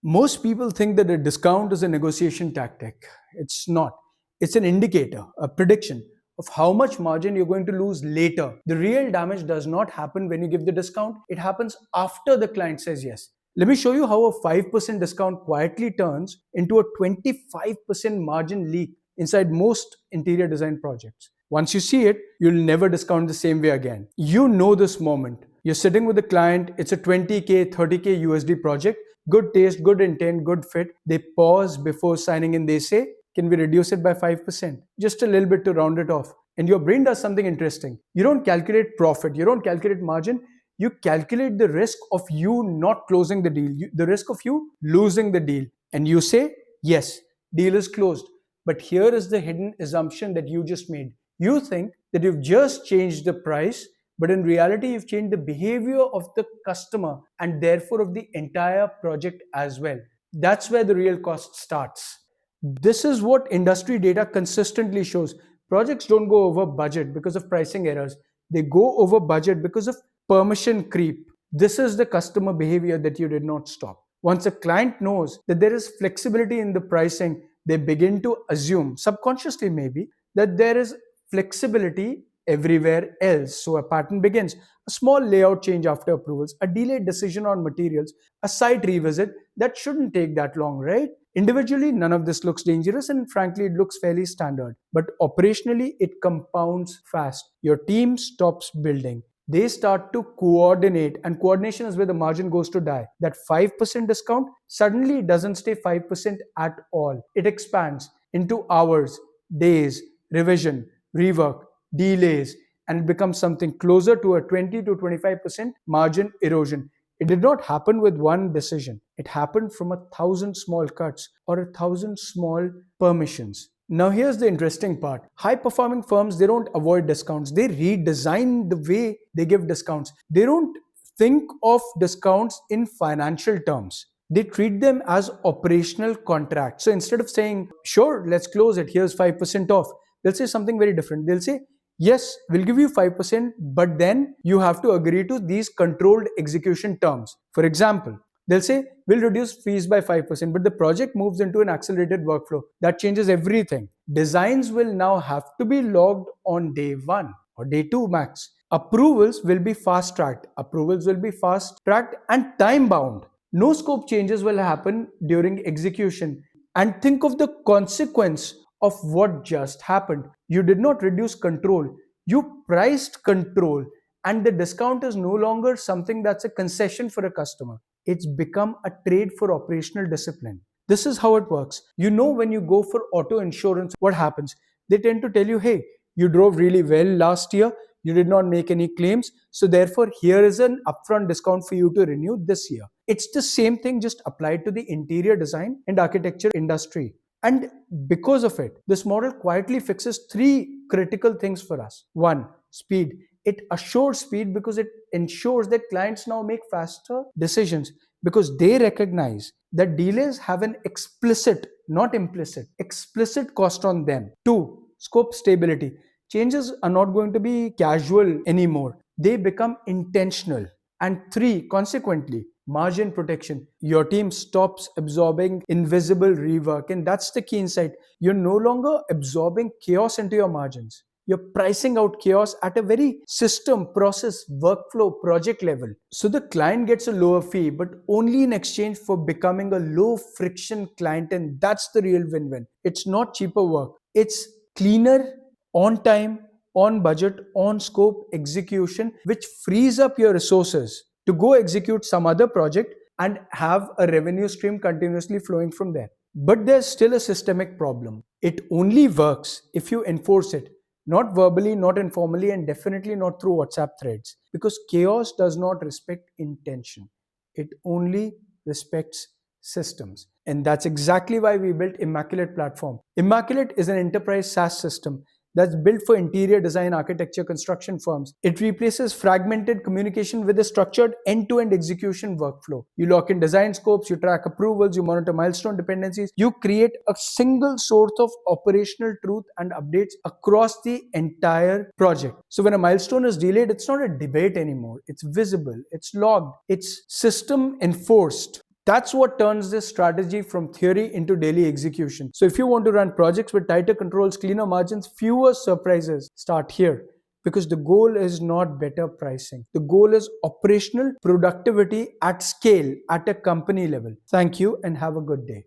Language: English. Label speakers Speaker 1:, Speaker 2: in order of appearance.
Speaker 1: Most people think that a discount is a negotiation tactic. It's not. It's an indicator, a prediction of how much margin you're going to lose later. The real damage does not happen when you give the discount, it happens after the client says yes. Let me show you how a 5% discount quietly turns into a 25% margin leak inside most interior design projects. Once you see it, you'll never discount the same way again. You know this moment. You're sitting with the client, it's a 20K, 30K USD project, good taste, good intent, good fit. They pause before signing in. They say, can we reduce it by 5%? Just a little bit to round it off. And your brain does something interesting. You don't calculate profit, you don't calculate margin, you calculate the risk of you not closing the deal, the risk of you losing the deal. And you say, yes, deal is closed. But here is the hidden assumption that you just made. You think that you've just changed the price, but in reality, you've changed the behavior of the customer and therefore of the entire project as well. That's where the real cost starts. This is what industry data consistently shows. Projects don't go over budget because of pricing errors, they go over budget because of permission creep. This is the customer behavior that you did not stop. Once a client knows that there is flexibility in the pricing, they begin to assume, subconsciously maybe, that there is flexibility everywhere else. So a pattern begins. A small layout change after approvals, a delayed decision on materials, a site revisit, that shouldn't take that long, right? Individually, none of this looks dangerous and frankly, it looks fairly standard. But operationally, it compounds fast. Your team stops building. They start to coordinate, and coordination is where the margin goes to die. That 5% discount suddenly doesn't stay 5% at all. It expands into hours, days, revision, rework, delays, and it becomes something closer to a 20 to 25% margin erosion. It did not happen with one decision. It happened from 1,000 small cuts or 1,000 small permissions. Now here's the interesting part. High performing firms, they don't avoid discounts. They redesign the way they give discounts. They don't think of discounts in financial terms. They treat them as operational contracts. So instead of saying, sure, let's close it, here's 5% off, they'll say something very different. They'll say, yes, we'll give you 5%, but then you have to agree to these controlled execution terms. For example, they'll say, we'll reduce fees by 5%, but the project moves into an accelerated workflow. That changes everything. Designs will now have to be logged on day one or day two max. Approvals will be fast tracked. Approvals will be fast tracked and time bound. No scope changes will happen during execution. And think of the consequence of what just happened. You did not reduce control, you priced control, and the discount is no longer something that's a concession for a customer. It's become a trade for operational discipline. This is how it works. You know, when you go for auto insurance, what happens? They tend to tell you, hey, you drove really well last year, you did not make any claims, so therefore here is an upfront discount for you to renew this year. It's the same thing just applied to the interior design and architecture industry. And because of it, this model quietly fixes three critical things for us. One, speed. It assures speed because it ensures that clients now make faster decisions because they recognize that delays have an explicit, not implicit, explicit cost on them. Two, scope stability. Changes are not going to be casual anymore. They become intentional. And three, consequently, margin protection. Your team stops absorbing invisible rework, and that's the key insight. You're no longer absorbing chaos into your margins. You're pricing out chaos at a very system, process, workflow, project level. So the client gets a lower fee, but only in exchange for becoming a low friction client, and that's the real win-win. It's not cheaper work. It's cleaner, on time, on budget, on scope execution, which frees up your resources to go execute some other project and have a revenue stream continuously flowing from there. But there's still a systemic problem. It only works if you enforce it, not verbally, not informally, and definitely not through WhatsApp threads. Because chaos does not respect intention. It only respects systems. And that's exactly why we built Immaculate Platform. Immaculate is an enterprise SaaS system that's built for interior design, architecture, construction firms. It replaces fragmented communication with a structured end-to-end execution workflow. You lock in design scopes, you track approvals, you monitor milestone dependencies. You create a single source of operational truth and updates across the entire project. So when a milestone is delayed, it's not a debate anymore. It's visible, it's logged, it's system enforced. That's what turns this strategy from theory into daily execution. So if you want to run projects with tighter controls, cleaner margins, fewer surprises, start here. Because the goal is not better pricing. The goal is operational productivity at scale at a company level. Thank you and have a good day.